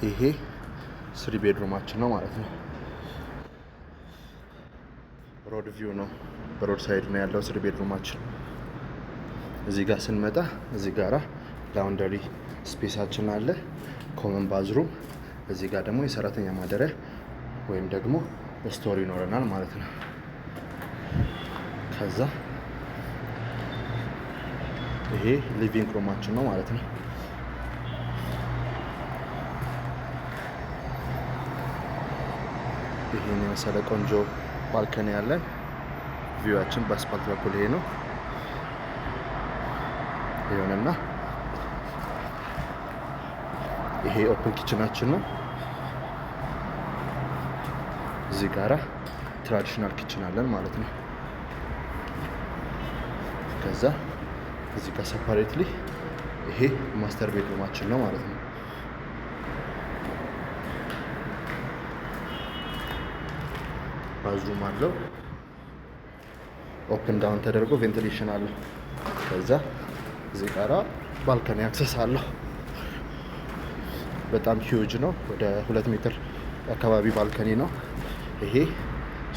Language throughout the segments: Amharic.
ይሄ 3 ቤድሩማችን ነው ማለት ነው። ሮድ ቪው ነው፣ በሮድ ሳይድ ነው ያለው 3 ቤድሩማችን። እዚህ ጋር ስንመጣ እዚህ ጋራ ላውንደሪ ስፔሳችን አለ፣ ኮመን ባዝሩም። እዚህ ጋር ደግሞ የሰራተኛ ማደሪያ ወይም ደግሞ ስቶር ይኖረናል ማለት ነው። ከዛ ይሄ ሊቪንግ ሩማችን ነው ማለት ነው። ይሄን የመሰለ ቆንጆ ባልከኒ ያለን፣ ቪዋችን በአስፓልት በኩል ይሄ ነው ይሆንና ይሄ ኦፕን ኪችናችን ነው። እዚህ ጋራ ትራዲሽናል ኪችን አለን ማለት ነው። ከዛ እዚህ ጋር ሰፓሬትሊ ይሄ ማስተር ቤድሩማችን ነው ማለት ነው። ባዝሩም አለው፣ ኦፕን ዳውን ተደርጎ ቬንቲሌሽን አለው። ከዛ እዚህ ጋራ ባልከኒ አክሰስ አለው። በጣም ሂውጅ ነው፣ ወደ 2 ሜትር አካባቢ ባልከኒ ነው። ይሄ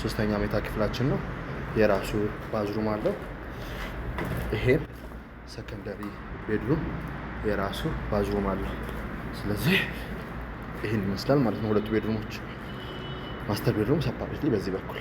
3ኛ መኝታ ክፍላችን ነው። የራሱ ባዝሩም አለው። ይሄ ሰከንደሪ ቤድሩም የራሱ ባዝሩም አለው። ስለዚህ ይህን ይመስላል ማለት ነው። 2 ቤድሩሞች፣ ማስተር ቤድሩም ሰፓሬትሊ በዚህ በኩል